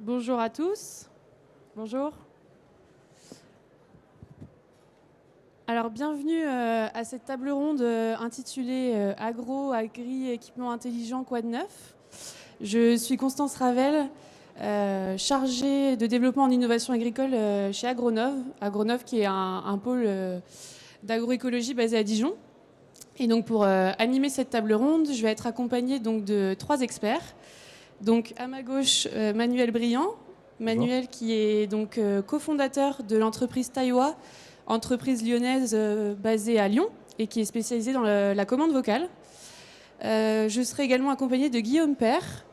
Bonjour à tous. Bonjour. Alors, bienvenue à cette table ronde intitulée Agro, Agri, Équipement Intelligent, quoi de neuf. Je suis Constance Ravel, chargée de développement en innovation agricole chez Agronov. Agronov qui est un pôle d'agroécologie basé à Dijon. Et donc, pour animer cette table ronde, je vais être accompagnée donc, de 3 experts. Donc, à ma gauche, Manuel Briand. Manuel qui est donc cofondateur de l'entreprise Taïwa, entreprise lyonnaise basée à Lyon et qui est spécialisée dans la commande vocale. Je serai également accompagnée de Guillaume Père.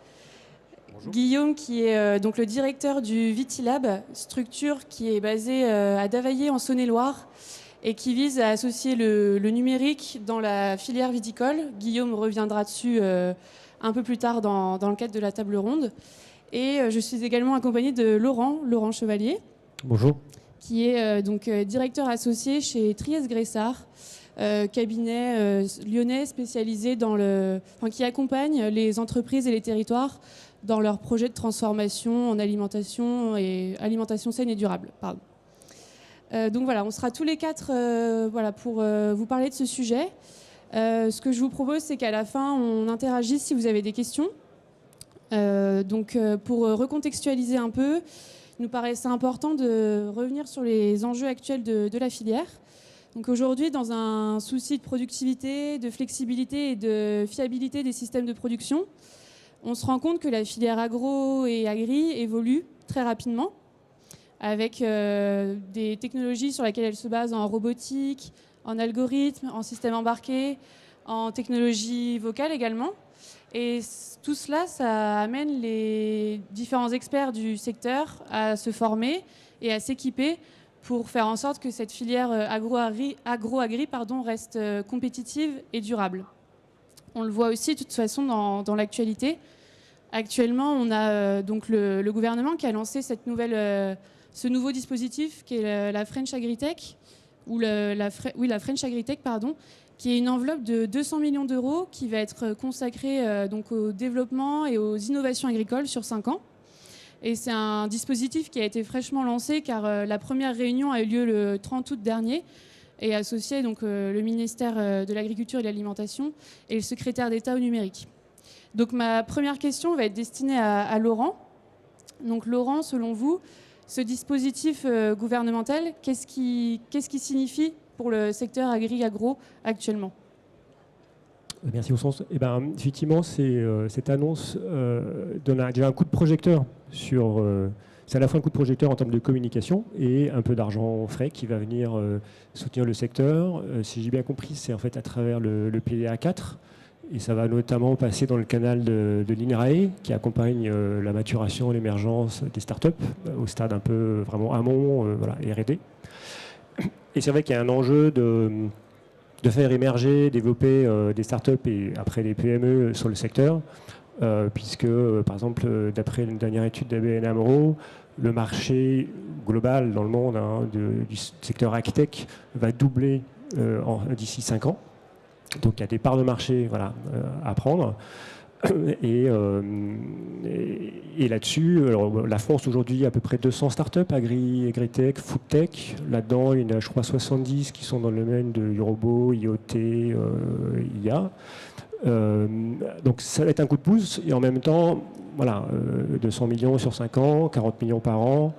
Bonjour. Guillaume qui est donc le directeur du Vitilab, structure qui est basée à Davaillé en Saône-et-Loire et qui vise à associer le numérique dans la filière viticole. Guillaume reviendra dessus un peu plus tard dans le cadre de la table ronde. Et je suis également accompagnée de Laurent Chevalier. Bonjour. Qui est donc directeur associé chez Trieste Gressard, cabinet lyonnais spécialisé qui accompagne les entreprises et les territoires dans leurs projets de transformation en alimentation saine et durable. Donc voilà, on sera tous les 4 pour vous parler de ce sujet. Ce que je vous propose, c'est qu'à la fin, on interagisse si vous avez des questions. Pour recontextualiser un peu, il nous paraissait important de revenir sur les enjeux actuels de la filière. Donc aujourd'hui, dans un souci de productivité, de flexibilité et de fiabilité des systèmes de production, on se rend compte que la filière agro et agri évolue très rapidement avec des technologies sur lesquelles elle se base en robotique, en algorithmes, en système embarqué, en technologie vocale également. Et tout cela, ça amène les différents experts du secteur à se former et à s'équiper pour faire en sorte que cette filière agro-agri reste compétitive et durable. On le voit aussi de toute façon dans l'actualité. Actuellement, on a donc le gouvernement qui a lancé ce nouveau dispositif qui est la French Agritech, la French Agritech, qui est une enveloppe de 200 millions d'euros qui va être consacrée donc au développement et aux innovations agricoles sur 5 ans. Et c'est un dispositif qui a été fraîchement lancé car la première réunion a eu lieu le 30 août dernier et associé donc, le ministère de l'Agriculture et de l'Alimentation et le secrétaire d'État au numérique. Donc ma première question va être destinée à Laurent. Donc Laurent, selon vous, ce dispositif gouvernemental, qu'est-ce qui signifie pour le secteur agri-agro actuellement? Merci Constance. Effectivement, cette annonce donne déjà un coup de projecteur sur... c'est à la fois un coup de projecteur en termes de communication et un peu d'argent frais qui va venir soutenir le secteur. Si j'ai bien compris, c'est en fait à travers le PDA 4 et ça va notamment passer dans le canal de l'INRAE qui accompagne la maturation et l'émergence des startups au stade un peu vraiment amont, R&D. Et c'est vrai qu'il y a un enjeu de faire émerger, développer des startups et après des PME sur le secteur, puisque, par exemple, d'après une dernière étude d'ABN AMRO, le marché global dans le monde du secteur agtech va doubler d'ici 5 ans. Donc il y a des parts de marché à prendre. Et là-dessus, la France aujourd'hui a à peu près 200 startups, agri-tech, food-tech. Là-dedans, il y en a, je crois, 70 qui sont dans le domaine du robot, IoT, IA. Donc ça va être un coup de pouce. Et en même temps, 200 millions sur 5 ans, 40 millions par an,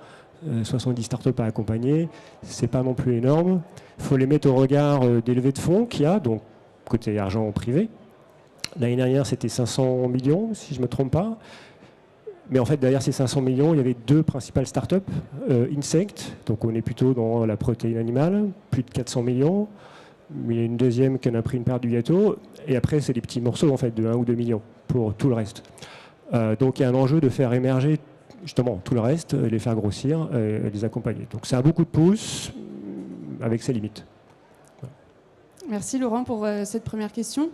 70 startups à accompagner. C'est pas non plus énorme. Il faut les mettre au regard des levées de fonds qu'il y a, donc côté argent privé. L'année dernière, c'était 500 millions, si je ne me trompe pas. Mais en fait, derrière ces 500 millions, il y avait 2 principales startups. Insect, donc on est plutôt dans la protéine animale, plus de 400 millions. Mais il y a une deuxième qui en a pris une part du gâteau. Et après, c'est des petits morceaux en fait, de 1 ou 2 millions pour tout le reste. Donc il y a un enjeu de faire émerger justement tout le reste, les faire grossir et les accompagner. Donc c'est un beaucoup de pouces avec ses limites. Merci Laurent pour cette première question.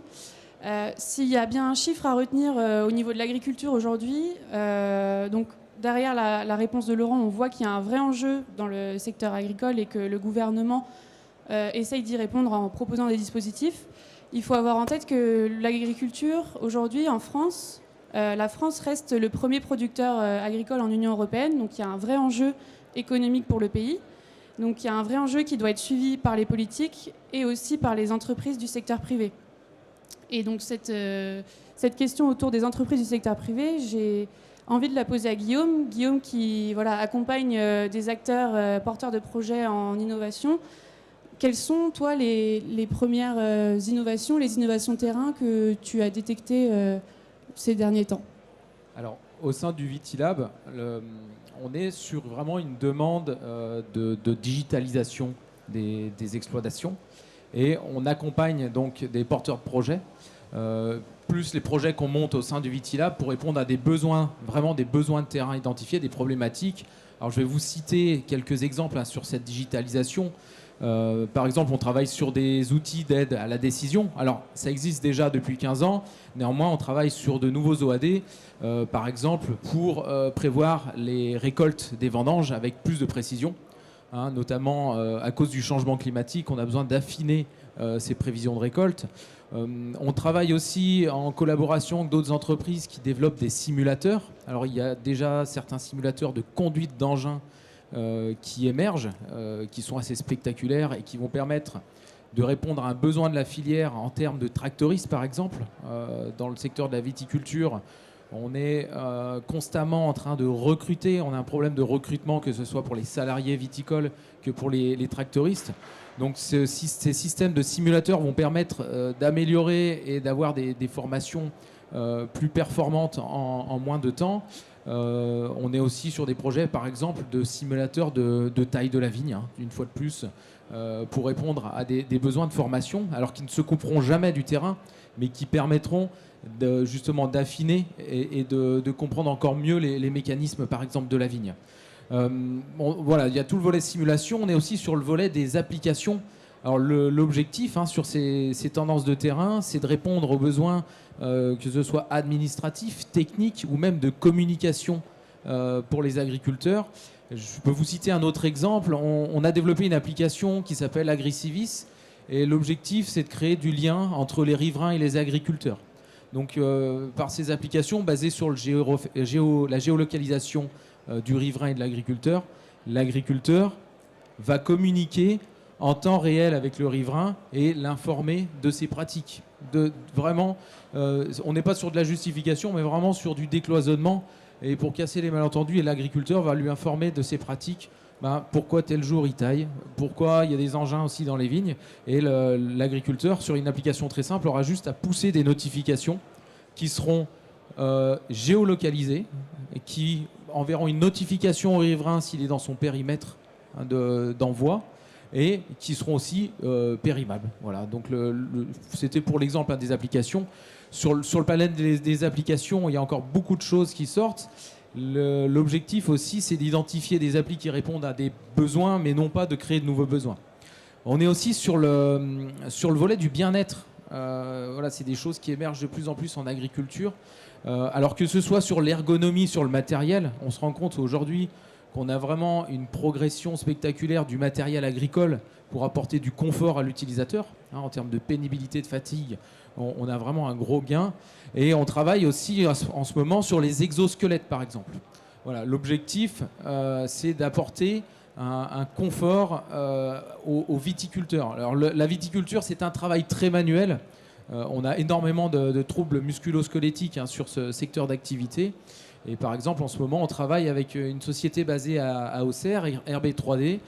S'il y a bien un chiffre à retenir au niveau de l'agriculture aujourd'hui, donc derrière la réponse de Laurent, on voit qu'il y a un vrai enjeu dans le secteur agricole et que le gouvernement essaye d'y répondre en proposant des dispositifs. Il faut avoir en tête que l'agriculture aujourd'hui en France La France reste le premier producteur agricole en Union européenne, donc il y a un vrai enjeu économique pour le pays. Donc il y a un vrai enjeu qui doit être suivi par les politiques et aussi par les entreprises du secteur privé. Et donc cette question autour des entreprises du secteur privé, j'ai envie de la poser à Guillaume. Guillaume qui accompagne des acteurs porteurs de projets en innovation. Quelles sont, toi, les premières innovations, les innovations terrain que tu as détectées ces derniers temps? Alors, au sein du Vitilab, on est sur vraiment une demande de digitalisation des exploitations. Et on accompagne donc des porteurs de projets, plus les projets qu'on monte au sein du Vitilab pour répondre à des besoins, vraiment des besoins de terrain identifiés, des problématiques. Alors, je vais vous citer quelques exemples sur cette digitalisation. Par exemple, on travaille sur des outils d'aide à la décision. Alors, ça existe déjà depuis 15 ans. Néanmoins, on travaille sur de nouveaux OAD, par exemple, pour prévoir les récoltes des vendanges avec plus de précision. Notamment à cause du changement climatique, on a besoin d'affiner ces prévisions de récolte. On travaille aussi en collaboration avec d'autres entreprises qui développent des simulateurs. Alors, il y a déjà certains simulateurs de conduite d'engins qui émergent, qui sont assez spectaculaires et qui vont permettre de répondre à un besoin de la filière en termes de tractoristes, par exemple. Dans le secteur de la viticulture, on est constamment en train de recruter. On a un problème de recrutement, que ce soit pour les salariés viticoles que pour les tractoristes. Donc ces systèmes de simulateurs vont permettre d'améliorer et d'avoir des formations plus performantes en moins de temps. On est aussi sur des projets, par exemple, de simulateurs de taille de la vigne, une fois de plus, pour répondre à des besoins de formation, alors qu'ils ne se couperont jamais du terrain, mais qui permettront justement d'affiner et de comprendre encore mieux les mécanismes, par exemple, de la vigne. Voilà, il y a tout le volet simulation. On est aussi sur le volet des applications. Alors l'objectif sur ces tendances de terrain, c'est de répondre aux besoins, que ce soit administratifs, techniques ou même de communication pour les agriculteurs. Je peux vous citer un autre exemple. On a développé une application qui s'appelle AgriCivis et l'objectif, c'est de créer du lien entre les riverains et les agriculteurs. Donc par ces applications basées sur la géolocalisation du riverain et de l'agriculteur va communiquer en temps réel avec le riverain et l'informer de ses pratiques. Vraiment, on n'est pas sur de la justification, mais vraiment sur du décloisonnement. Et pour casser les malentendus, et l'agriculteur va lui informer de ses pratiques. Pourquoi tel jour il taille, pourquoi il y a des engins aussi dans les vignes. Et l'agriculteur, sur une application très simple, aura juste à pousser des notifications qui seront géolocalisées et qui enverront une notification au riverain s'il est dans son périmètre d'envoi, et qui seront aussi périmables. Voilà, donc c'était pour l'exemple des applications. Sur le panel des applications, il y a encore beaucoup de choses qui sortent. L'objectif aussi, c'est d'identifier des applis qui répondent à des besoins, mais non pas de créer de nouveaux besoins. On est aussi sur le volet du bien-être. Voilà, c'est des choses qui émergent de plus en plus en agriculture. Alors que ce soit sur l'ergonomie, sur le matériel, on se rend compte aujourd'hui qu'on a vraiment une progression spectaculaire du matériel agricole pour apporter du confort à l'utilisateur. En termes de pénibilité, de fatigue, on a vraiment un gros gain. Et on travaille aussi en ce moment sur les exosquelettes, par exemple. Voilà, l'objectif, c'est d'apporter un confort aux viticulteurs. Alors, la viticulture, c'est un travail très manuel. On a énormément de troubles musculo-squelettiques sur ce secteur d'activité. Et par exemple, en ce moment, on travaille avec une société basée à Auxerre, RB3D,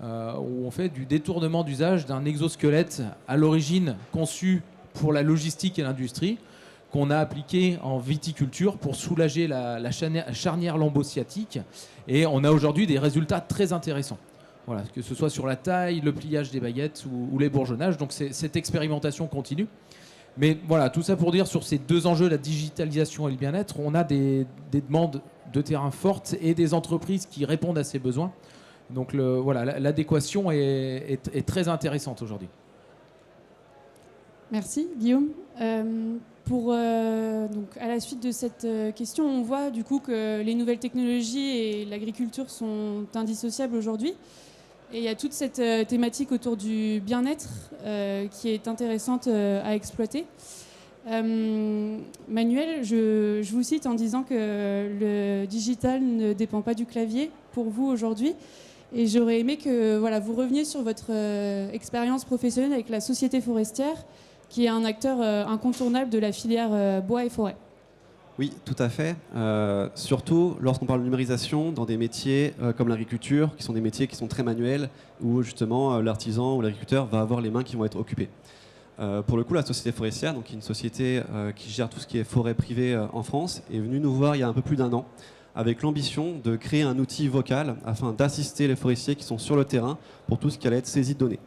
où on fait du détournement d'usage d'un exosquelette à l'origine conçu pour la logistique et l'industrie, qu'on a appliqué en viticulture pour soulager la charnière lombo-sciatique. Et on a aujourd'hui des résultats très intéressants. Voilà, que ce soit sur la taille, le pliage des baguettes ou les bourgeonnages. Donc cette expérimentation continue. Mais voilà, tout ça pour dire sur ces deux enjeux, la digitalisation et le bien-être, on a des demandes de terrain fortes et des entreprises qui répondent à ces besoins. Donc voilà, l'adéquation est très intéressante aujourd'hui. Merci Guillaume. Donc à la suite de cette question, on voit du coup que les nouvelles technologies et l'agriculture sont indissociables aujourd'hui. Et il y a toute cette thématique autour du bien-être qui est intéressante à exploiter. Manuel, je vous cite en disant que le digital ne dépend pas du clavier pour vous aujourd'hui. Et j'aurais aimé que vous reveniez sur votre expérience professionnelle avec la Société Forestière, qui est un acteur incontournable de la filière bois et forêt. Oui, tout à fait. Surtout lorsqu'on parle de numérisation dans des métiers comme l'agriculture, qui sont des métiers qui sont très manuels, où justement l'artisan ou l'agriculteur va avoir les mains qui vont être occupées. Pour le coup, la Société Forestière, donc une société qui gère tout ce qui est forêt privée en France, est venue nous voir il y a un peu plus d'1 an, avec l'ambition de créer un outil vocal afin d'assister les forestiers qui sont sur le terrain pour tout ce qui allait être saisie de données.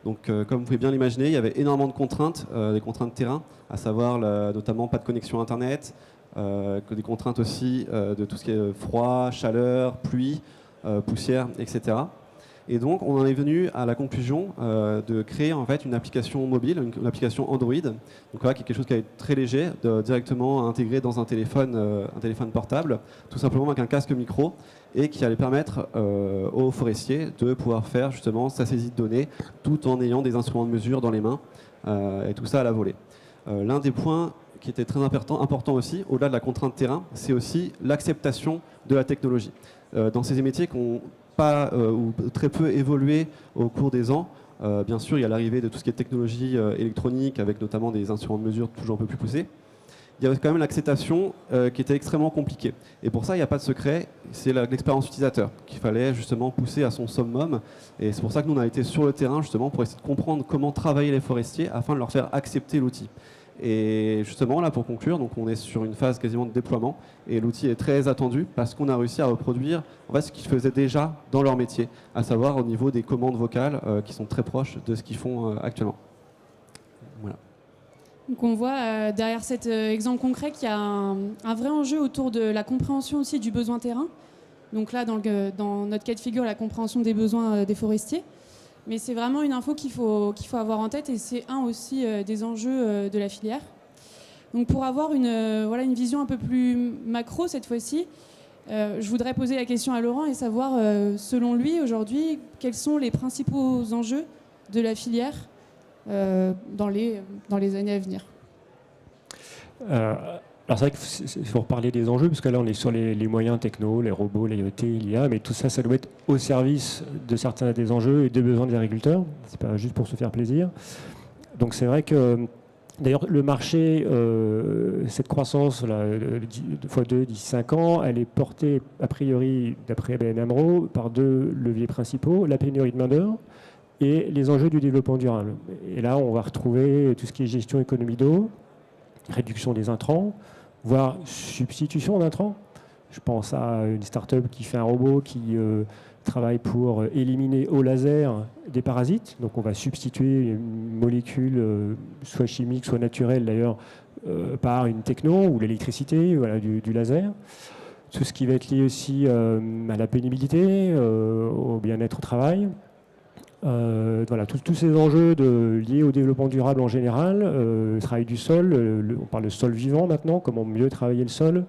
Donc, comme vous pouvez bien l'imaginer, il y avait énormément de contraintes, des contraintes terrain, à savoir notamment pas de connexion Internet, des contraintes aussi de tout ce qui est froid, chaleur, pluie, poussière, etc. Et donc, on en est venu à la conclusion de créer en fait une application mobile, une application Android, donc voilà, qui est quelque chose qui est très léger, directement intégré dans un téléphone portable, tout simplement avec un casque micro, et qui allait permettre aux forestiers de pouvoir faire justement sa saisie de données, tout en ayant des instruments de mesure dans les mains, et tout ça à la volée. L'un des points qui était très important aussi, au-delà de la contrainte terrain, c'est aussi l'acceptation de la technologie. Dans ces métiers qui n'ont pas ou très peu évolué au cours des ans, bien sûr, il y a l'arrivée de tout ce qui est technologie électronique, avec notamment des instruments de mesure toujours un peu plus poussés. Il y avait quand même l'acceptation qui était extrêmement compliquée. Et pour ça, il n'y a pas de secret, c'est l'expérience utilisateur qu'il fallait justement pousser à son summum. Et c'est pour ça que nous, on a été sur le terrain justement pour essayer de comprendre comment travailler les forestiers afin de leur faire accepter l'outil. Et justement, là, pour conclure, donc on est sur une phase quasiment de déploiement et l'outil est très attendu parce qu'on a réussi à reproduire en fait, ce qu'ils faisaient déjà dans leur métier, à savoir au niveau des commandes vocales qui sont très proches de ce qu'ils font actuellement. Voilà. Donc on voit derrière cet exemple concret qu'il y a un vrai enjeu autour de la compréhension aussi du besoin terrain. Donc là, dans notre cas de figure, la compréhension des besoins des forestiers. Mais c'est vraiment une info qu'il faut avoir en tête et c'est un aussi des enjeux de la filière. Donc pour avoir une vision un peu plus macro cette fois-ci, je voudrais poser la question à Laurent et savoir, selon lui, aujourd'hui, quels sont les principaux enjeux de la filière dans les années à venir. Alors c'est vrai qu'il faut reparler des enjeux, parce que là on est sur les moyens techno, les robots, les IoT, l'IA, mais tout ça, ça doit être au service de certains des enjeux et des besoins des agriculteurs. C'est pas juste pour se faire plaisir. Donc c'est vrai que, d'ailleurs, le marché, cette croissance, là, x2 d'ici 5 ans, elle est portée, a priori, d'après ABN AMRO, par 2 leviers principaux, la pénurie de main-d'œuvre et les enjeux du développement durable. Et là, on va retrouver tout ce qui est gestion économie d'eau, réduction des intrants, voire substitution d'intrants. Je pense à une start-up qui fait un robot qui travaille pour éliminer au laser des parasites. Donc on va substituer une molécule, soit chimique, soit naturelle d'ailleurs, par une techno ou l'électricité, voilà, du laser. Tout ce qui va être lié aussi à la pénibilité, au bien-être au travail. Voilà, tous ces enjeux liés au développement durable en général, le travail du sol, on parle de sol vivant maintenant, comment mieux travailler le sol,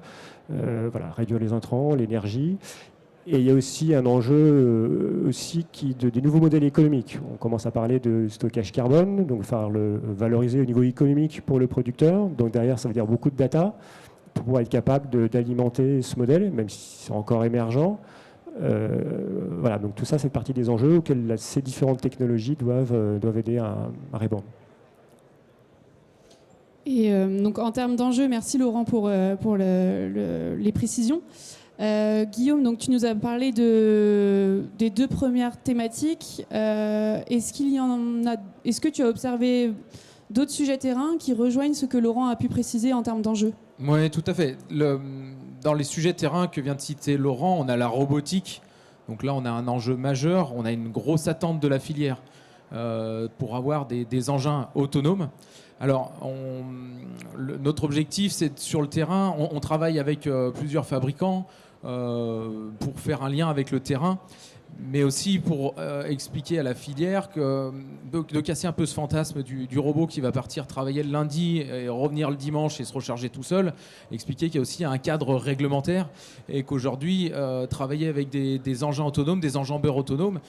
voilà, réduire les intrants, l'énergie. Et il y a aussi un enjeu des nouveaux modèles économiques. On commence à parler de stockage carbone, donc faire le valoriser au niveau économique pour le producteur. Donc derrière, ça veut dire beaucoup de data pour pouvoir être capable d'alimenter ce modèle, même si c'est encore émergent. Voilà, donc tout ça, c'est partie des enjeux auxquels ces différentes technologies doivent aider à répondre. Et donc en termes d'enjeux, merci Laurent pour les précisions. Guillaume, donc tu nous as parlé des 2 premières thématiques. Est-ce que tu as observé d'autres sujets terrain qui rejoignent ce que Laurent a pu préciser en termes d'enjeux? Oui, tout à fait. Dans les sujets terrain que vient de citer Laurent, on a la robotique. Donc là, on a un enjeu majeur. On a une grosse attente de la filière pour avoir des engins autonomes. Alors, notre objectif, c'est sur le terrain, on travaille avec plusieurs fabricants pour faire un lien avec le terrain, mais aussi pour expliquer à la filière de casser un peu ce fantasme du robot qui va partir travailler le lundi et revenir le dimanche et se recharger tout seul, expliquer qu'il y a aussi un cadre réglementaire et qu'aujourd'hui, travailler avec des engins autonomes, des enjambeurs autonomes,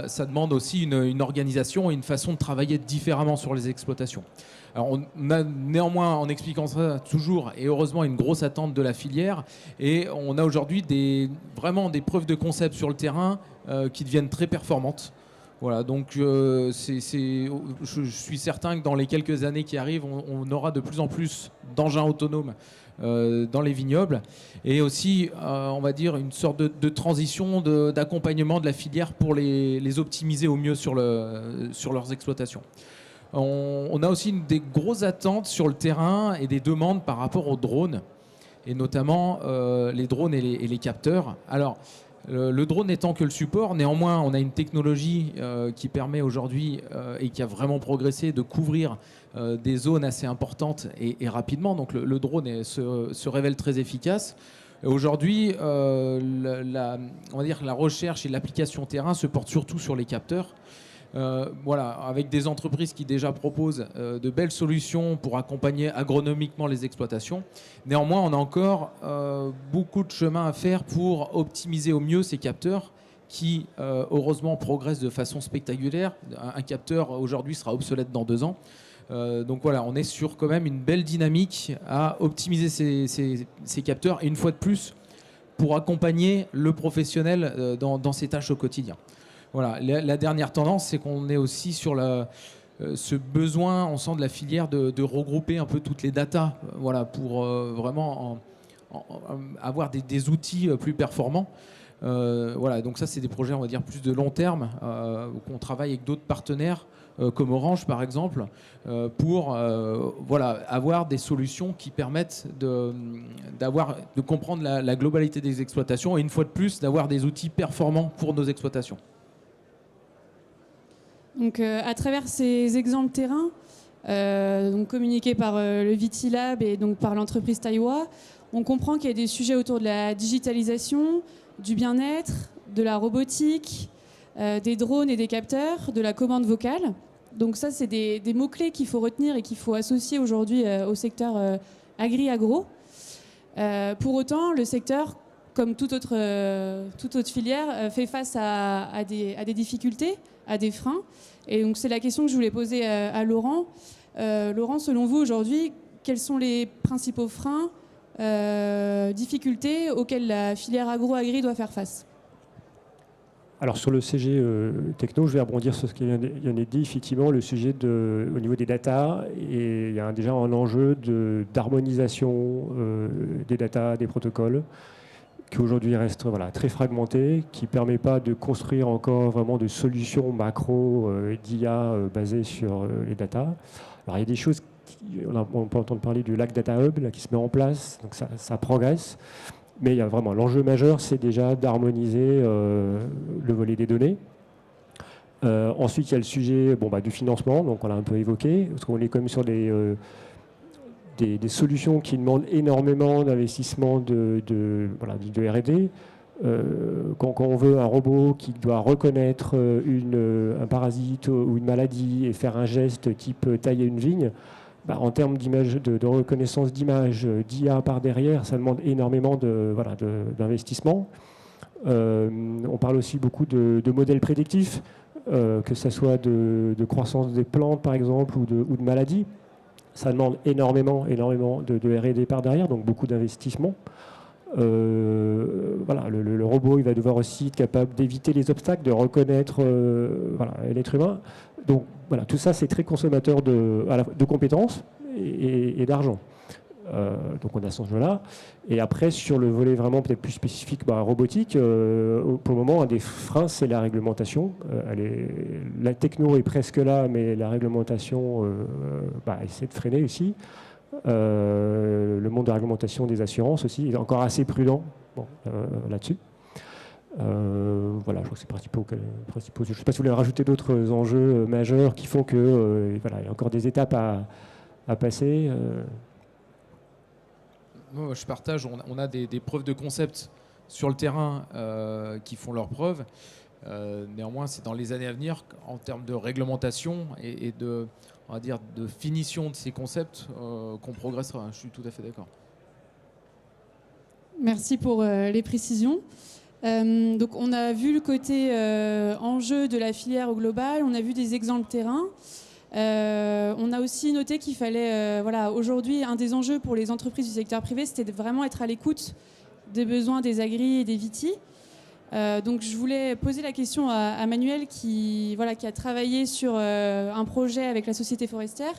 ça demande aussi une organisation et une façon de travailler différemment sur les exploitations. Alors on a néanmoins, en expliquant ça toujours, et heureusement, une grosse attente de la filière. Et on a aujourd'hui vraiment des preuves de concept sur le terrain qui deviennent très performantes. Voilà, donc je suis certain que dans les quelques années qui arrivent, on aura de plus en plus d'engins autonomes dans les vignobles, et aussi, on va dire, une sorte de transition, d'accompagnement de la filière pour les optimiser au mieux sur leurs exploitations. On a aussi des grosses attentes sur le terrain et des demandes par rapport aux drones, et notamment les drones et les capteurs. Alors, le drone n'étant que le support, néanmoins, on a une technologie qui permet aujourd'hui et qui a vraiment progressé de couvrir des zones assez importantes et rapidement. Donc le drone se révèle très efficace. Aujourd'hui, on va dire que la recherche et l'application terrain se portent surtout sur les capteurs. Voilà, avec des entreprises qui déjà proposent de belles solutions pour accompagner agronomiquement les exploitations. Néanmoins, on a encore beaucoup de chemin à faire pour optimiser au mieux ces capteurs qui, heureusement, progressent de façon spectaculaire. Un capteur, aujourd'hui, sera obsolète dans 2 ans. Donc voilà, on est sur quand même une belle dynamique à optimiser ces capteurs, et une fois de plus, pour accompagner le professionnel dans ses tâches au quotidien. Voilà, la dernière tendance, c'est qu'on est aussi sur ce besoin, on sent, de la filière de regrouper un peu toutes les datas, voilà, pour vraiment avoir des outils plus performants. Voilà, donc ça, c'est des projets, on va dire, plus de long terme, où on travaille avec d'autres partenaires, comme Orange par exemple, pour voilà, avoir des solutions qui permettent de comprendre la globalité des exploitations, et une fois de plus, d'avoir des outils performants pour nos exploitations. Donc, à travers ces exemples terrain, donc communiqués par le Vitilab et donc par l'entreprise Taiwa, on comprend qu'il y a des sujets autour de la digitalisation, du bien-être, de la robotique, des drones et des capteurs, de la commande vocale. Donc ça, c'est des mots-clés qu'il faut retenir et qu'il faut associer aujourd'hui au secteur agri-agro. Pour autant, le secteur, comme toute autre filière, fait face à des difficultés, à des freins. Et donc c'est la question que je voulais poser à Laurent. Laurent, selon vous aujourd'hui, quels sont les principaux freins, difficultés auxquelles la filière agro-agri doit faire face? Alors sur le CG techno, je vais rebondir sur ce qu'il vient d'être dit. Effectivement, le sujet au niveau des datas, et il y a déjà un enjeu d'harmonisation des datas, des protocoles, qui aujourd'hui reste très fragmenté, qui ne permet pas de construire encore vraiment de solutions macro d'IA basées sur les datas. Alors il y a des choses, on peut entendre parler du Lac Data Hub là, qui se met en place, donc ça progresse. Mais il y a vraiment l'enjeu majeur, c'est déjà d'harmoniser le volet des données. Ensuite, il y a le sujet du financement, donc on l'a un peu évoqué, parce qu'on est quand même sur des solutions qui demandent énormément d'investissement de R&D. Quand on veut un robot qui doit reconnaître un parasite ou une maladie et faire un geste type tailler une vigne, en termes d'image, de reconnaissance d'image, d'IA par derrière, ça demande énormément d'investissement. On parle aussi beaucoup de modèles prédictifs, que ce soit de croissance des plantes par exemple ou de maladies. Ça demande énormément de R&D par derrière, donc beaucoup d'investissement. Le robot, il va devoir aussi être capable d'éviter les obstacles, de reconnaître l'être humain. Donc voilà, tout ça, c'est très consommateur de compétences et d'argent. Donc on a ce enjeu-là. Et après, sur le volet vraiment peut-être plus spécifique robotique, pour le moment, un des freins, c'est la réglementation. La techno est presque là, mais la réglementation essaie de freiner aussi. Le monde de la réglementation des assurances aussi est encore assez prudent là-dessus. Je crois que c'est principaux. Je ne sais pas si vous voulez rajouter d'autres enjeux majeurs qui font que il y a encore des étapes à passer. Moi, je partage. On a des preuves de concept sur le terrain qui font leurs preuves. Néanmoins, c'est dans les années à venir, en termes de réglementation et de finition de ces concepts, qu'on progressera. Je suis tout à fait d'accord. Merci pour les précisions. Donc on a vu le côté enjeu de la filière au global, on a vu des exemples terrain. On a aussi noté qu'il fallait, aujourd'hui, un des enjeux pour les entreprises du secteur privé, c'était de vraiment être à l'écoute des besoins des agris et des vitis. Donc je voulais poser la question à Manuel qui a travaillé sur un projet avec la Société forestière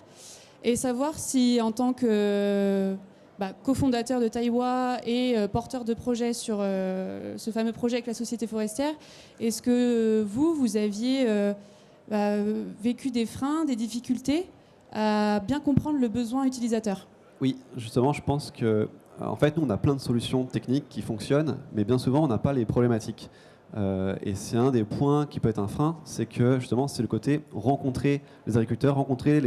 et savoir si en tant que cofondateur de Taïwa et porteur de projet sur ce fameux projet avec la Société forestière, est-ce que vous aviez vécu des freins, des difficultés à bien comprendre le besoin utilisateur? Oui, justement, je pense que en fait, nous, on a plein de solutions techniques qui fonctionnent, mais bien souvent, on n'a pas les problématiques. Et c'est un des points qui peut être un frein, c'est que justement, c'est le côté rencontrer les agriculteurs, rencontrer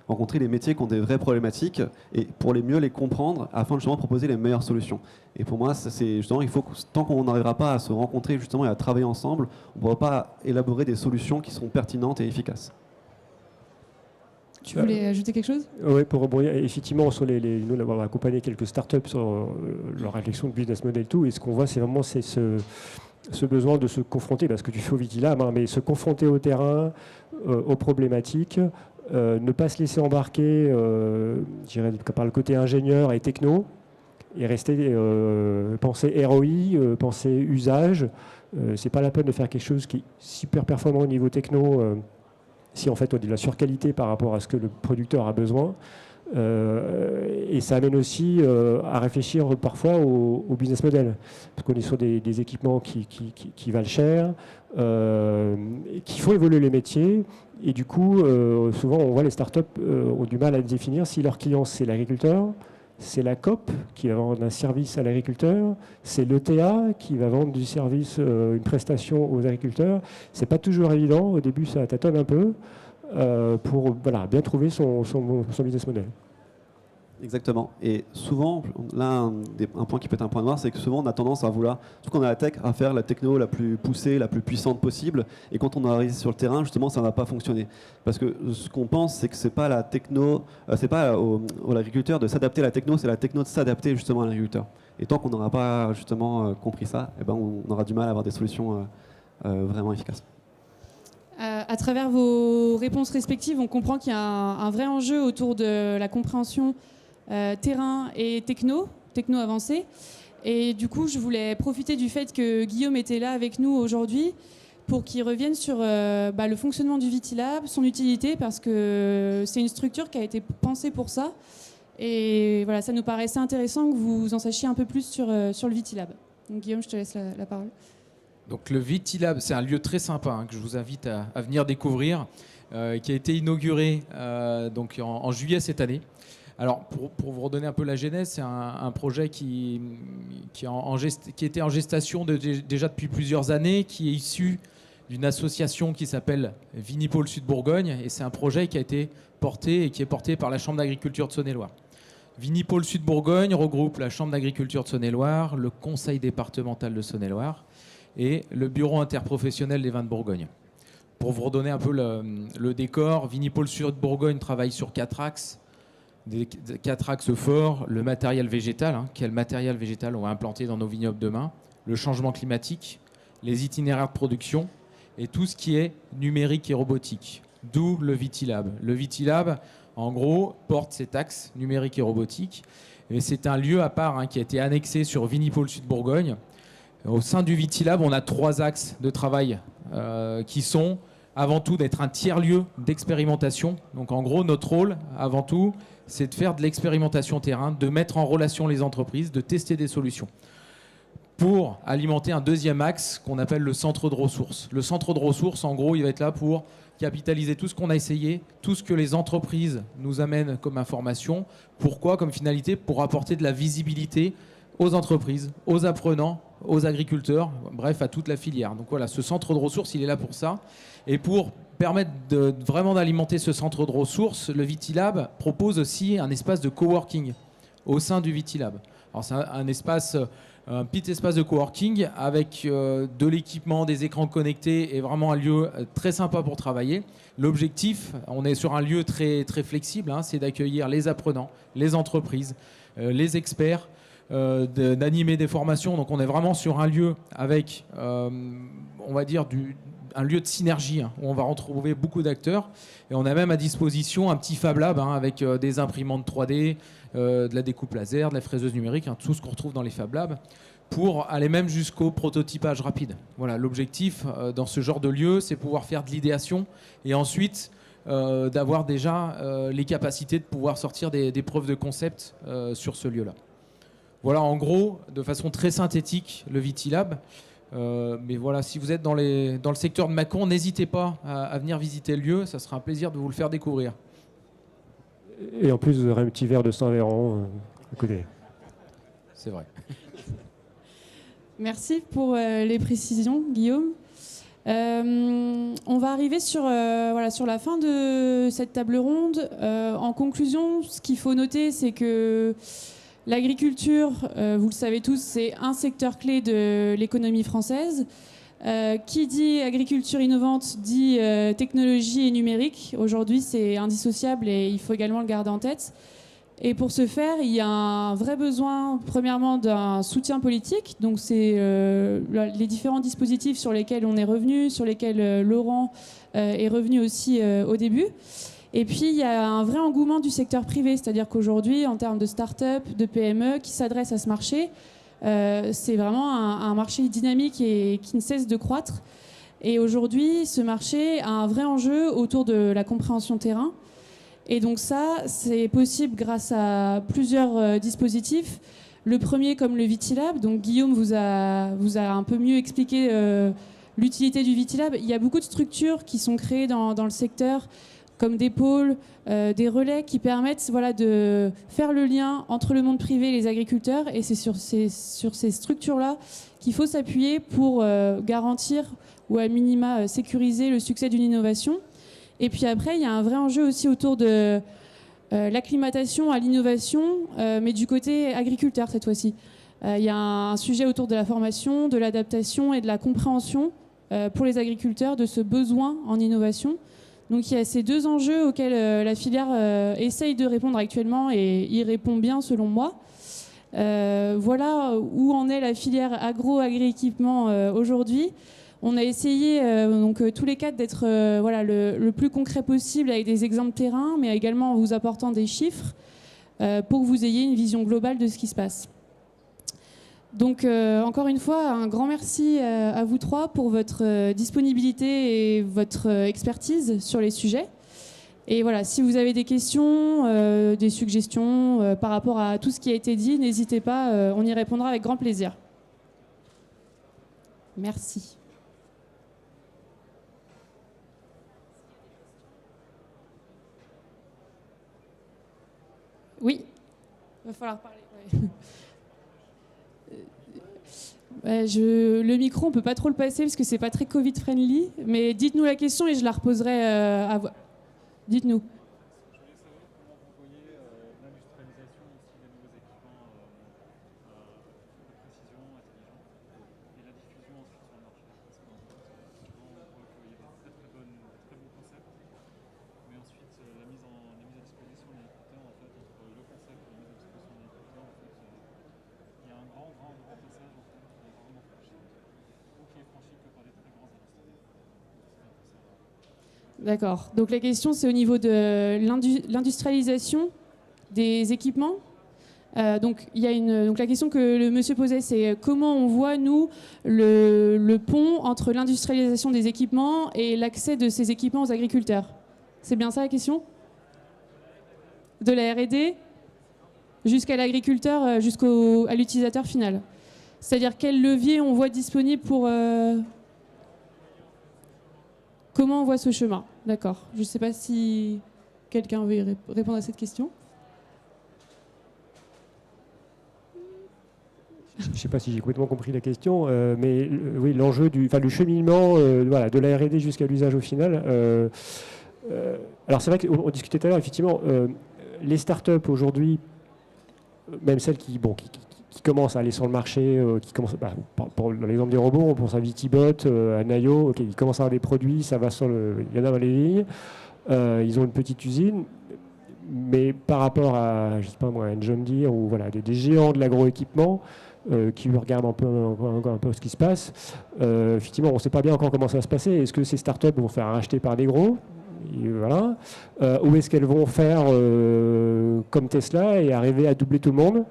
rencontrer les métiers qui ont des vraies problématiques, et pour mieux les comprendre, afin justement de proposer les meilleures solutions. Et pour moi, c'est justement, tant qu'on n'arrivera pas à se rencontrer justement et à travailler ensemble, on ne pourra pas élaborer des solutions qui sont pertinentes et efficaces. Tu voulais ajouter quelque chose? Oui, pour rebondir, effectivement, nous avons accompagné quelques startups sur leur réflexion de business model, tout, et ce qu'on voit, c'est vraiment ce besoin de se confronter, parce que tu fais au Vitilab, mais se confronter au terrain, aux problématiques, ne pas se laisser embarquer, par le côté ingénieur et techno, et rester penser ROI, penser usage. C'est pas la peine de faire quelque chose qui est super performant au niveau techno. Si en fait on a de la surqualité par rapport à ce que le producteur a besoin. Et ça amène aussi à réfléchir parfois au business model. Parce qu'on est sur des équipements qui valent cher, qui font évoluer les métiers. Et du coup, souvent on voit les startups ont du mal à définir si leur client c'est l'agriculteur, c'est la COP qui va vendre un service à l'agriculteur, c'est l'ETA qui va vendre du service, une prestation aux agriculteurs. C'est pas toujours évident, au début ça tâtonne un peu, pour bien trouver son business model. Exactement. Et souvent, là, un point qui peut être un point noir, c'est que souvent on a tendance à vouloir, surtout qu'on a la tech, à faire la techno la plus poussée, la plus puissante possible. Et quand on arrive sur le terrain, justement, ça ne va pas fonctionner. Parce que ce qu'on pense, c'est que c'est pas la techno, c'est pas à l'agriculteur de s'adapter à la techno, c'est la techno de s'adapter justement à l'agriculteur. Et tant qu'on n'aura pas justement compris ça, on aura du mal à avoir des solutions vraiment efficaces. À travers vos réponses respectives, on comprend qu'il y a un vrai enjeu autour de la compréhension terrain et techno avancé. Et du coup, je voulais profiter du fait que Guillaume était là avec nous aujourd'hui pour qu'il revienne sur le fonctionnement du Vitilab, son utilité, parce que c'est une structure qui a été pensée pour ça. Et voilà, ça nous paraissait intéressant que vous en sachiez un peu plus sur le Vitilab. Donc Guillaume, je te laisse la parole. Donc le Vitilab, c'est un lieu très sympa que je vous invite à venir découvrir, qui a été inauguré en juillet cette année. Alors pour vous redonner un peu la genèse, c'est un projet qui était en gestation déjà depuis plusieurs années, qui est issu d'une association qui s'appelle Vinipôle Sud Bourgogne, et c'est un projet qui a été porté et qui est porté par la Chambre d'agriculture de Saône-et-Loire. Vinipôle Sud Bourgogne regroupe la Chambre d'agriculture de Saône-et-Loire, le Conseil départemental de Saône-et-Loire et le Bureau interprofessionnel des vins de Bourgogne. Pour vous redonner un peu le décor, Vinipôle Sud Bourgogne travaille sur 4 axes. Des 4 axes forts: le matériel végétal, quel matériel végétal on va implanter dans nos vignobles demain, le changement climatique, les itinéraires de production et tout ce qui est numérique et robotique, d'où le Vitilab. Le Vitilab, en gros, porte cet axe numérique et robotique. Et c'est un lieu à part qui a été annexé sur Vinipôle Sud Bourgogne. Au sein du Vitilab, on a 3 axes de travail qui sont avant tout d'être un tiers-lieu d'expérimentation. Donc en gros, notre rôle, avant tout, c'est de faire de l'expérimentation terrain, de mettre en relation les entreprises, de tester des solutions, pour alimenter un deuxième axe qu'on appelle le centre de ressources. Le centre de ressources, en gros, il va être là pour capitaliser tout ce qu'on a essayé, tout ce que les entreprises nous amènent comme information. Pourquoi? Comme finalité, pour apporter de la visibilité aux entreprises, aux apprenants, aux agriculteurs, bref, à toute la filière. Donc voilà, ce centre de ressources, il est là pour ça. Et pour permettre vraiment d'alimenter ce centre de ressources, le Vitilab propose aussi un espace de coworking au sein du Vitilab. Alors c'est un petit espace de coworking avec de l'équipement, des écrans connectés et vraiment un lieu très sympa pour travailler. L'objectif, on est sur un lieu très, très flexible, c'est d'accueillir les apprenants, les entreprises, les experts, d'animer des formations. Donc on est vraiment sur un lieu avec, on va dire, un lieu de synergie où on va retrouver beaucoup d'acteurs. Et on a même à disposition un petit Fab Lab avec des imprimantes 3D, de la découpe laser, de la fraiseuse numérique, tout ce qu'on retrouve dans les Fab Labs, pour aller même jusqu'au prototypage rapide. Voilà, l'objectif dans ce genre de lieu, c'est pouvoir faire de l'idéation et ensuite d'avoir déjà les capacités de pouvoir sortir des preuves de concept sur ce lieu-là. Voilà, en gros, de façon très synthétique, le Vitilab. Mais voilà, si vous êtes dans le secteur de Mâcon, n'hésitez pas à venir visiter le lieu, ça sera un plaisir de vous le faire découvrir. Et en plus, vous aurez un petit verre de Saint-Véran à côté. C'est vrai. Merci pour les précisions, Guillaume. On va arriver sur la fin de cette table ronde. En conclusion, ce qu'il faut noter, c'est que l'agriculture, vous le savez tous, c'est un secteur clé de l'économie française. Qui dit agriculture innovante dit technologie et numérique. Aujourd'hui, c'est indissociable et il faut également le garder en tête. Et pour ce faire, il y a un vrai besoin, premièrement, d'un soutien politique. Donc, c'est les différents dispositifs sur lesquels on est revenu, sur lesquels Laurent est revenu aussi au début. Et puis, il y a un vrai engouement du secteur privé. C'est-à-dire qu'aujourd'hui, en termes de start-up, de PME qui s'adressent à ce marché, c'est vraiment un marché dynamique et qui ne cesse de croître. Et aujourd'hui, ce marché a un vrai enjeu autour de la compréhension terrain. Et donc ça, c'est possible grâce à plusieurs dispositifs. Le premier, comme le Vitilab. Donc Guillaume vous a un peu mieux expliqué l'utilité du Vitilab. Il y a beaucoup de structures qui sont créées dans le secteur, comme des pôles, des relais qui permettent de faire le lien entre le monde privé et les agriculteurs. Et c'est sur ces structures-là qu'il faut s'appuyer pour garantir ou à minima sécuriser le succès d'une innovation. Et puis après, il y a un vrai enjeu aussi autour de l'acclimatation à l'innovation, mais du côté agriculteur cette fois-ci. Il y a un sujet autour de la formation, de l'adaptation et de la compréhension pour les agriculteurs de ce besoin en innovation. Donc il y a ces deux enjeux auxquels la filière essaye de répondre actuellement et y répond bien selon moi. Voilà où en est la filière agro-agri-équipement aujourd'hui. On a essayé tous les quatre d'être le plus concret possible avec des exemples terrain, mais également en vous apportant des chiffres pour que vous ayez une vision globale de ce qui se passe. Donc encore une fois, un grand merci à vous trois pour votre disponibilité et votre expertise sur les sujets. Et voilà, si vous avez des questions, des suggestions par rapport à tout ce qui a été dit, n'hésitez pas, on y répondra avec grand plaisir. Merci. Oui, il va falloir parler. Ouais. Le micro, on ne peut pas trop le passer parce que c'est pas très Covid-friendly, mais dites-nous la question et je la reposerai à vous. Dites-nous. Je voulais savoir comment vous voyez l'industrialisation aussi des nouveaux équipements de précision intelligente et la diffusion ensuite sur le marché. Parce qu'on voit qu'il y a des très bons concepts, mais ensuite la mise à disposition des écouteurs, en fait, entre le concept et la mise à disposition des écouteurs, en fait, il y a un grand passage en fait, qui est vraiment franchi, ou qui est franchi que par des très grands industriels. D'accord. Donc la question, c'est au niveau de l'industrialisation des équipements. Donc la question que le monsieur posait, c'est comment on voit, nous, le pont entre l'industrialisation des équipements et l'accès de ces équipements aux agriculteurs. C'est bien ça la question ? De la R&D jusqu'à l'agriculteur, à l'utilisateur final. C'est-à-dire quel levier on voit disponible pour... Comment on voit ce chemin ? D'accord. Je ne sais pas si quelqu'un veut répondre à cette question. Je ne sais pas si j'ai complètement compris la question, mais oui, l'enjeu du cheminement de la R&D jusqu'à l'usage au final. Alors c'est vrai qu'on discutait tout à l'heure, effectivement, les startups aujourd'hui, même celles qui commencent à aller sur le marché, pour l'exemple des robots, on pense à Vitibot, à Nayo, ils commencent à avoir des produits, ça va il y en a dans les lignes, ils ont une petite usine, mais par rapport à, je sais pas moi, un John Deere ou des géants de l'agroéquipement, qui regardent un peu ce qui se passe. Effectivement, on ne sait pas bien encore comment ça va se passer. Est-ce que ces startups vont se faire racheter par des gros? Et voilà. Ou est-ce qu'elles vont faire comme Tesla et arriver à doubler tout le monde,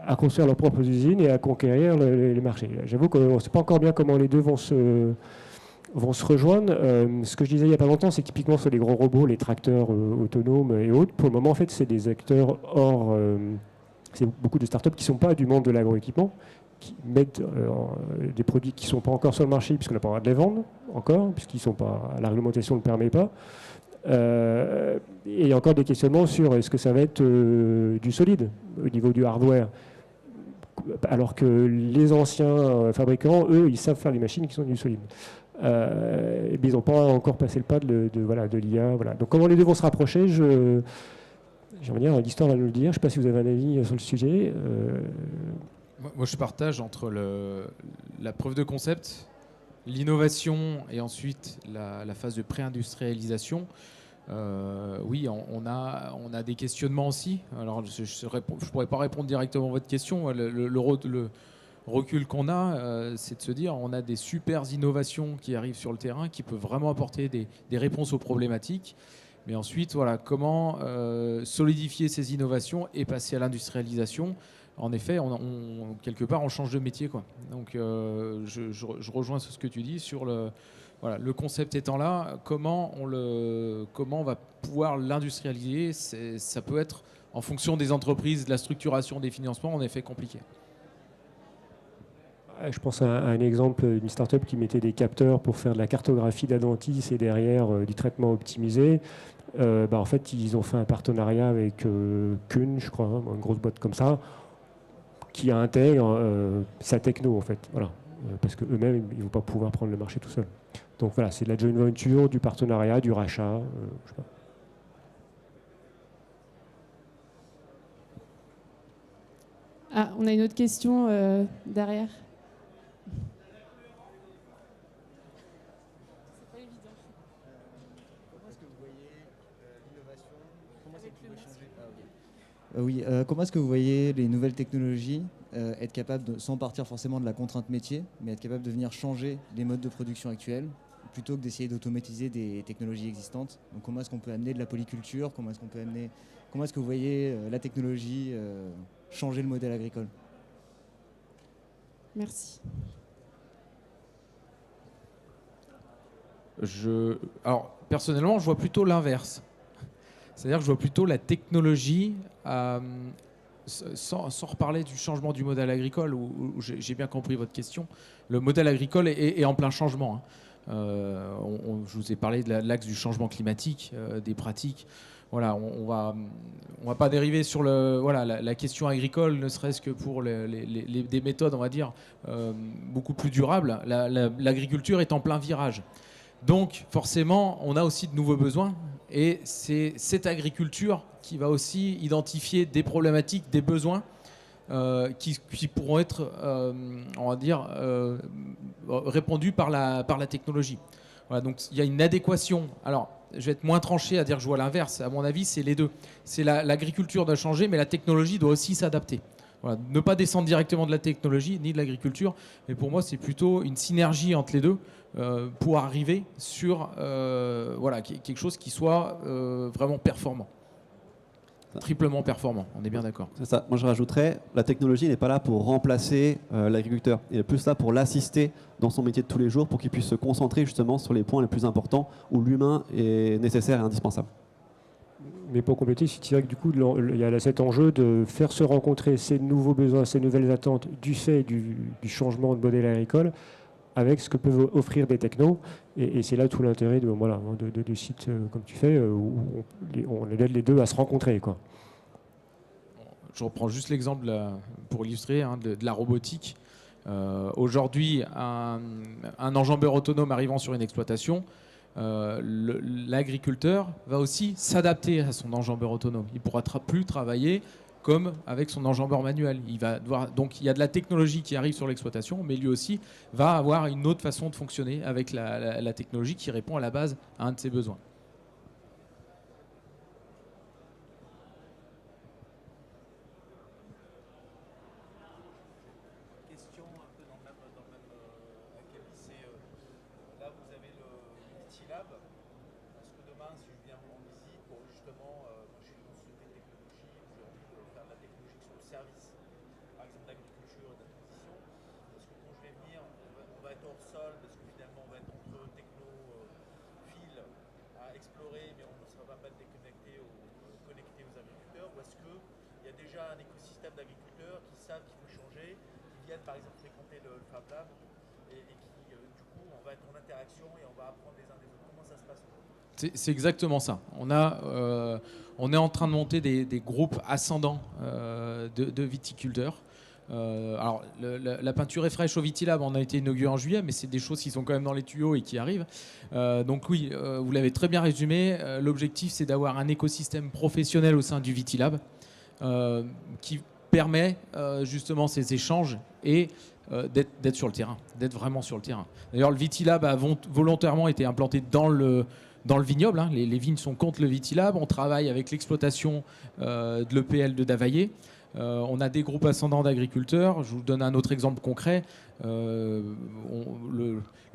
à construire leurs propres usines et à conquérir les marchés? J'avoue qu'on ne sait pas encore bien comment les deux vont se rejoindre. Ce que je disais il n'y a pas longtemps, c'est que typiquement sur les gros robots, les tracteurs autonomes et autres, pour le moment, en fait, c'est des acteurs hors... c'est beaucoup de startups qui ne sont pas du monde de l'agroéquipement, qui mettent des produits qui ne sont pas encore sur le marché, puisqu'on n'a pas le droit de les vendre encore, puisqu'ils sont pas, la réglementation ne le permet pas. Et il y a encore des questionnements sur est-ce que ça va être du solide au niveau du hardware, alors que les anciens fabricants, eux, ils savent faire des machines qui sont du solide. Mais ils n'ont pas encore passé le pas de l'IA. Voilà. Donc comment les deux vont se rapprocher, j'ai envie de dire, l'histoire va nous le dire. Je ne sais pas si vous avez un avis sur le sujet. Moi, je partage entre la preuve de concept, l'innovation et ensuite la phase de pré-industrialisation. Oui, on a des questionnements aussi. Alors, je ne pourrais pas répondre directement à votre question. Le recul qu'on a, c'est de se dire on a des super innovations qui arrivent sur le terrain, qui peuvent vraiment apporter des réponses aux problématiques. Mais ensuite, voilà, comment solidifier ces innovations et passer à l'industrialisation. En effet, quelque part, on change de métier, quoi. Donc, je rejoins ce que tu dis sur le concept étant là, comment on va pouvoir l'industrialiser. Ça peut être, en fonction des entreprises, de la structuration des financements, en effet compliqué. Je pense à un exemple d'une startup qui mettait des capteurs pour faire de la cartographie d'adventices et derrière du traitement optimisé. En fait, ils ont fait un partenariat avec Kuhn, je crois, une grosse boîte comme ça, qui intègre sa techno, en fait. Voilà. Parce qu'eux-mêmes, ils ne vont pas pouvoir prendre le marché tout seul. Donc voilà, c'est de la joint venture, du partenariat, du rachat. Je sais pas. Ah, on a une autre question derrière. Oui, comment est-ce que vous voyez les nouvelles technologies être capables, sans partir forcément de la contrainte métier, mais être capable de venir changer les modes de production actuels, plutôt que d'essayer d'automatiser des technologies existantes? Donc comment est-ce qu'on peut amener de la polyculture? Comment est-ce que vous voyez la technologie changer le modèle agricole? Merci. Alors, personnellement, je vois plutôt l'inverse. C'est-à-dire que je vois plutôt la technologie, sans reparler du changement du modèle agricole, où j'ai bien compris votre question. Le modèle agricole est en plein changement, hein. Je vous ai parlé de l'axe du changement climatique, des pratiques. Voilà, on va pas dériver sur la question agricole, ne serait-ce que pour des méthodes, on va dire, beaucoup plus durables. L'agriculture est en plein virage. Donc forcément, on a aussi de nouveaux besoins et c'est cette agriculture qui va aussi identifier des problématiques, des besoins qui pourront être, on va dire, répondus par la technologie. Voilà, donc il y a une adéquation. Alors, je vais être moins tranché à dire que je vois l'inverse. À mon avis, c'est les deux. C'est l'agriculture doit changer, mais la technologie doit aussi s'adapter. Voilà, ne pas descendre directement de la technologie ni de l'agriculture, mais pour moi, c'est plutôt une synergie entre les deux pour arriver sur quelque chose qui soit vraiment performant. Triplement performant, on est bien d'accord. C'est ça. Moi, je rajouterais, la technologie n'est pas là pour remplacer l'agriculteur. Elle est plus là pour l'assister dans son métier de tous les jours, pour qu'il puisse se concentrer justement sur les points les plus importants où l'humain est nécessaire et indispensable. Mais pour compléter, c'est vrai que du coup, il y a cet enjeu de faire se rencontrer ces nouveaux besoins, ces nouvelles attentes du fait du changement de modèle agricole avec ce que peuvent offrir des technos. Et c'est là tout l'intérêt de sites comme tu fais, où on aide les deux à se rencontrer, quoi. Je reprends juste l'exemple pour illustrer de la robotique. Aujourd'hui, un enjambeur autonome arrivant sur une exploitation, l'agriculteur va aussi s'adapter à son enjambeur autonome. Il ne pourra plus travailler comme avec son enjambeur manuel. Donc il y a de la technologie qui arrive sur l'exploitation, mais lui aussi va avoir une autre façon de fonctionner avec la technologie qui répond à la base à un de ses besoins. Vitilab. Parce que demain, si je viens en visite pour justement, moi je suis dans une société de technologie, j'ai envie de faire de la technologie sur le service, par exemple d'agriculture et de la transition. Parce que quand je vais venir, on va être hors sol, parce que finalement on va être entre techno-fil à explorer, mais on ne sera pas connecté aux agriculteurs. Ou est-ce qu'il y a déjà un écosystème d'agriculteurs qui savent qu'il faut changer, qui viennent par exemple fréquenter le Fab Lab et qui, du coup, on va être en interaction et on va apprendre les uns des autres. Comment ça se passe? C'est exactement ça. On est en train de monter des groupes ascendants de viticulteurs. Alors, la peinture est fraîche au Vitilab, on a été inauguré en juillet, mais c'est des choses qui sont quand même dans les tuyaux et qui arrivent. Donc oui, vous l'avez très bien résumé. L'objectif, c'est d'avoir un écosystème professionnel au sein du Vitilab qui permet justement ces échanges et d'être sur le terrain, d'être vraiment sur le terrain. D'ailleurs, le Vitilab a volontairement été implanté dans le vignoble. Hein. Les vignes sont contre le Vitilab. On travaille avec l'exploitation de l'EPL de Davaillé. On a des groupes ascendants d'agriculteurs. Je vous donne un autre exemple concret. Le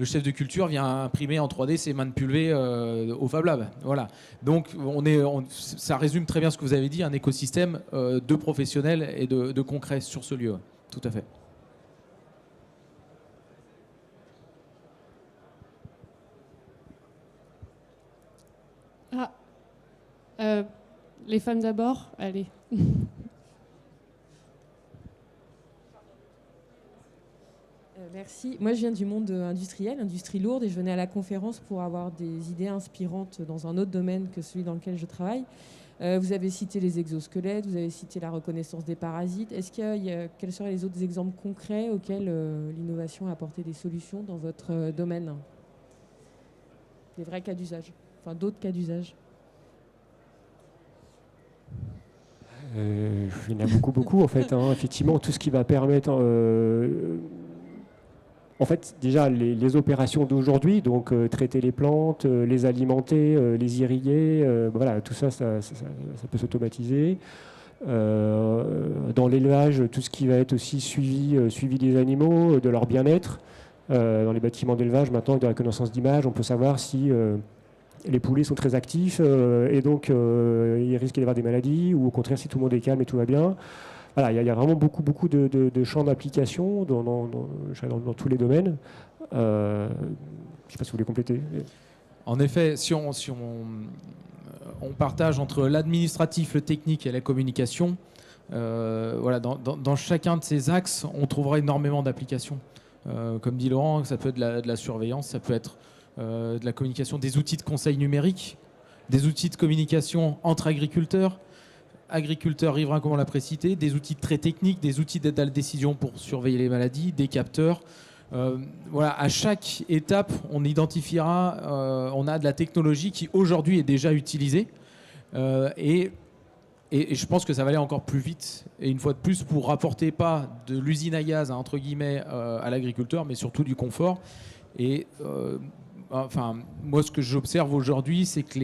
chef de culture vient imprimer en 3D ses mains de pulvé au Fab Lab. Voilà. Donc ça résume très bien ce que vous avez dit, un écosystème de professionnels et de concret sur ce lieu. Tout à fait. Les femmes d'abord, allez. Merci. Moi, je viens du monde industriel, industrie lourde, et je venais à la conférence pour avoir des idées inspirantes dans un autre domaine que celui dans lequel je travaille. Vous avez cité les exosquelettes, vous avez cité la reconnaissance des parasites. Quels seraient les autres exemples concrets auxquels l'innovation a apporté des solutions dans votre domaine? Des vrais cas d'usage, enfin d'autres cas d'usage. Il y en a beaucoup en fait. Hein. Effectivement, tout ce qui va permettre... en fait, déjà, les opérations d'aujourd'hui, donc traiter les plantes, les alimenter, les irriguer, voilà, tout ça, ça peut s'automatiser. Dans l'élevage, tout ce qui va être aussi suivi des animaux, de leur bien-être. Dans les bâtiments d'élevage, maintenant, avec de la reconnaissance d'image, on peut savoir si les poulets sont très actifs et donc il risque d'y avoir des maladies, ou au contraire, si tout le monde est calme et tout va bien. Voilà, il y a vraiment beaucoup de champs d'application dans tous les domaines. Je ne sais pas si vous voulez compléter. En effet, si on partage entre l'administratif, le technique et la communication, voilà, dans chacun de ces axes, on trouvera énormément d'applications. Comme dit Laurent, ça peut être de la surveillance, ça peut être de la communication, des outils de conseil numérique, des outils de communication entre agriculteurs, riverains comme on l'a précité, des outils très techniques, des outils d'aide à la décision pour surveiller les maladies, des capteurs. Voilà, à chaque étape, on identifiera, on a de la technologie qui aujourd'hui est déjà utilisée et je pense que ça va aller encore plus vite. Et une fois de plus, pour rapporter pas de l'usine à gaz entre guillemets à l'agriculteur, mais surtout du confort. Et enfin, moi, ce que j'observe aujourd'hui, c'est que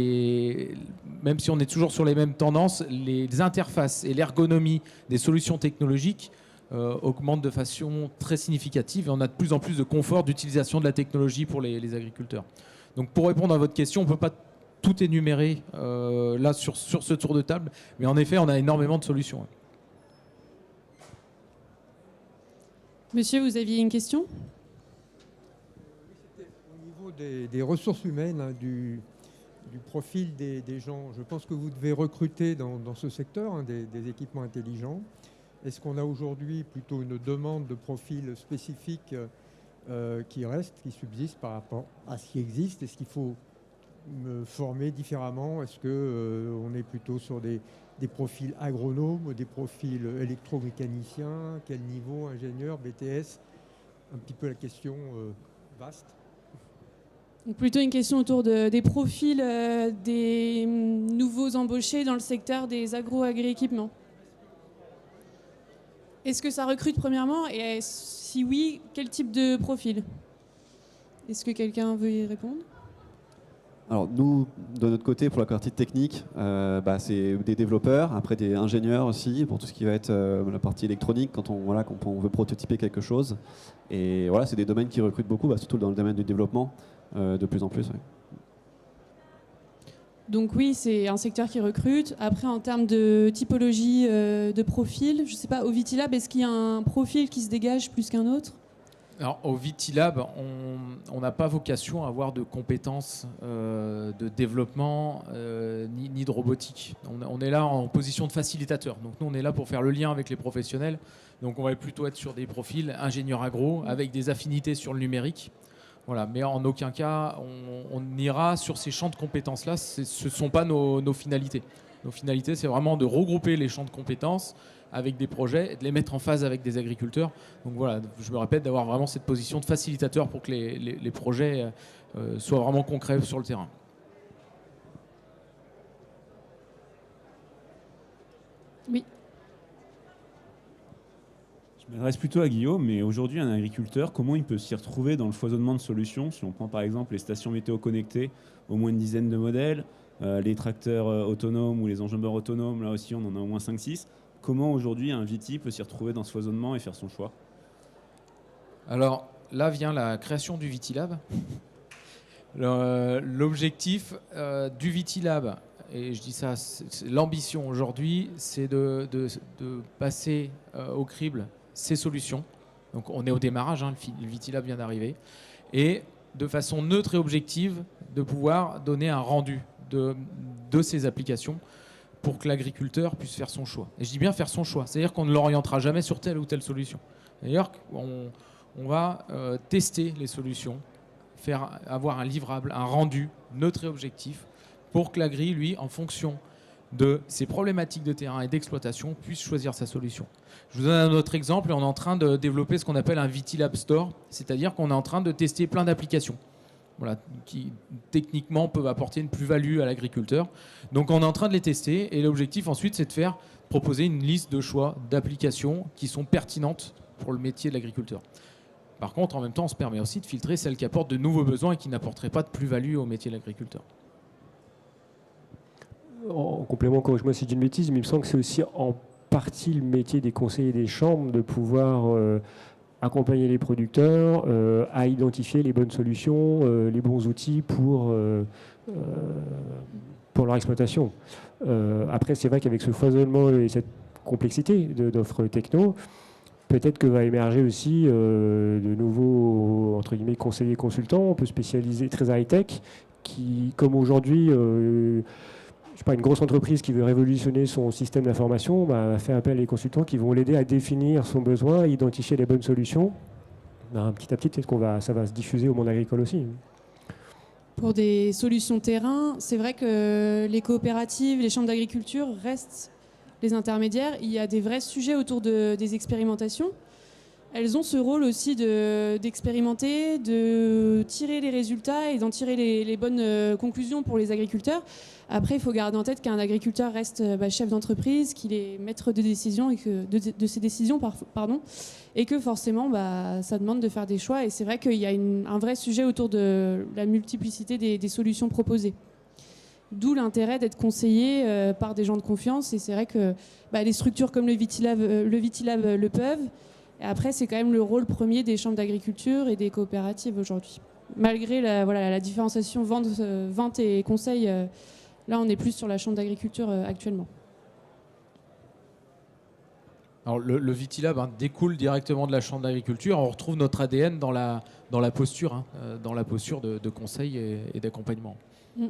même si on est toujours sur les mêmes tendances, les interfaces et l'ergonomie des solutions technologiques augmentent de façon très significative et on a de plus en plus de confort d'utilisation de la technologie pour les agriculteurs. Donc, pour répondre à votre question, on ne peut pas tout énumérer là sur ce tour de table, mais en effet, on a énormément de solutions. Monsieur, vous aviez une question ? Des ressources humaines, hein, du profil des gens. Je pense que vous devez recruter dans ce secteur hein, des équipements intelligents. Est-ce qu'on a aujourd'hui plutôt une demande de profils spécifiques qui reste, qui subsiste par rapport à ce qui existe? Est-ce qu'il faut me former différemment? Est-ce qu'on est plutôt sur des profils agronomes, des profils électromécaniciens? Quel niveau? Ingénieur, BTS? Un petit peu la question vaste. Donc plutôt une question autour des profils des nouveaux embauchés dans le secteur des agro-agri-équipements. Est-ce que ça recrute premièrement? Et si oui, quel type de profil? Est-ce que quelqu'un veut y répondre? Alors nous, de notre côté, pour la partie technique, c'est des développeurs, après des ingénieurs aussi, pour tout ce qui va être la partie électronique, quand on veut prototyper quelque chose. Et voilà, c'est des domaines qui recrutent beaucoup, surtout dans le domaine du développement, de plus en plus. Ouais. Donc oui, c'est un secteur qui recrute. Après, en termes de typologie de profil, je ne sais pas, au Vitilab, est-ce qu'il y a un profil qui se dégage plus qu'un autre ? Alors, au Vitilab, on n'a pas vocation à avoir de compétences de développement ni de robotique. On est là en position de facilitateur. Donc nous, on est là pour faire le lien avec les professionnels. Donc on va plutôt être sur des profils ingénieurs agro avec des affinités sur le numérique. Voilà. Mais en aucun cas, on ira sur ces champs de compétences-là. Ce ne sont pas nos finalités. Nos finalités, c'est vraiment de regrouper les champs de compétences avec des projets et de les mettre en phase avec des agriculteurs. Donc voilà, je me répète, d'avoir vraiment cette position de facilitateur pour que les projets soient vraiment concrets sur le terrain. Oui. Je m'adresse plutôt à Guillaume, mais aujourd'hui, un agriculteur, comment il peut s'y retrouver dans le foisonnement de solutions? Si on prend par exemple les stations météo connectées, au moins une dizaine de modèles, les tracteurs autonomes ou les enjambeurs autonomes, là aussi on en a au moins 5-6. Comment aujourd'hui un Viti peut s'y retrouver dans ce foisonnement et faire son choix? Alors là vient la création du Vitilab. L'objectif du Vitilab, et je dis ça, l'ambition aujourd'hui, c'est de passer au crible ces solutions. Donc on est au démarrage, hein, le Vitilab vient d'arriver, et de façon neutre et objective, de pouvoir donner un rendu de ces applications pour que l'agriculteur puisse faire son choix. Et je dis bien faire son choix, c'est-à-dire qu'on ne l'orientera jamais sur telle ou telle solution. D'ailleurs, on va tester les solutions, avoir un livrable, un rendu neutre et objectif, pour que l'agri, lui, en fonction de ses problématiques de terrain et d'exploitation, puisse choisir sa solution. Je vous donne un autre exemple. On est en train de développer ce qu'on appelle un Vitilab Store, c'est-à-dire qu'on est en train de tester plein d'applications, voilà, qui techniquement peuvent apporter une plus-value à l'agriculteur. Donc on est en train de les tester, et l'objectif ensuite, c'est de proposer une liste de choix d'applications qui sont pertinentes pour le métier de l'agriculteur. Par contre, en même temps, on se permet aussi de filtrer celles qui apportent de nouveaux besoins et qui n'apporteraient pas de plus-value au métier de l'agriculteur. En complément, corrige-moi si je dis une bêtise, mais il me semble que c'est aussi en partie le métier des conseillers des chambres de pouvoir accompagner les producteurs à identifier les bonnes solutions, les bons outils pour leur exploitation. Après, c'est vrai qu'avec ce foisonnement et cette complexité d'offres techno, peut-être que va émerger aussi de nouveaux entre guillemets conseillers consultants, on peut spécialiser très high-tech, qui, comme aujourd'hui, je sais pas, une grosse entreprise qui veut révolutionner son système d'information, fait appel à des consultants qui vont l'aider à définir son besoin, à identifier les bonnes solutions. Petit à petit, peut-être ça va se diffuser au monde agricole aussi. Pour des solutions terrain, c'est vrai que les coopératives, les chambres d'agriculture restent les intermédiaires. Il y a des vrais sujets autour des expérimentations. Elles ont ce rôle aussi d'expérimenter, de tirer les résultats et d'en tirer les bonnes conclusions pour les agriculteurs. Après, il faut garder en tête qu'un agriculteur reste chef d'entreprise, qu'il est maître de décision et de ses décisions, et que forcément, ça demande de faire des choix. Et c'est vrai qu'il y a un vrai sujet autour de la multiplicité des solutions proposées. D'où l'intérêt d'être conseillé par des gens de confiance. Et c'est vrai que les structures comme le Vitilab le peuvent. Et après, c'est quand même le rôle premier des chambres d'agriculture et des coopératives aujourd'hui. Malgré la différenciation vente et conseil, là, on est plus sur la chambre d'agriculture actuellement. Alors, le Vitilab découle directement de la chambre d'agriculture. On retrouve notre ADN dans la posture, dans la posture de conseil et d'accompagnement. Mm.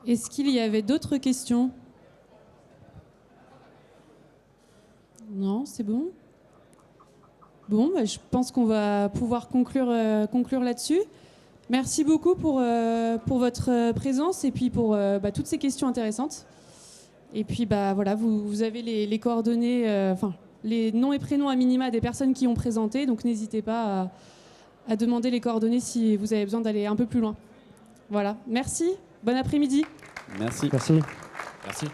Est-ce qu'il y avait d'autres questions ? Non, c'est bon. Bon, je pense qu'on va pouvoir conclure là-dessus. Merci beaucoup pour votre présence et puis pour toutes ces questions intéressantes. Et puis vous avez les coordonnées, les noms et prénoms à minima des personnes qui ont présenté, donc n'hésitez pas à demander les coordonnées si vous avez besoin d'aller un peu plus loin. Voilà, merci, bon après-midi. Merci. Merci. Merci.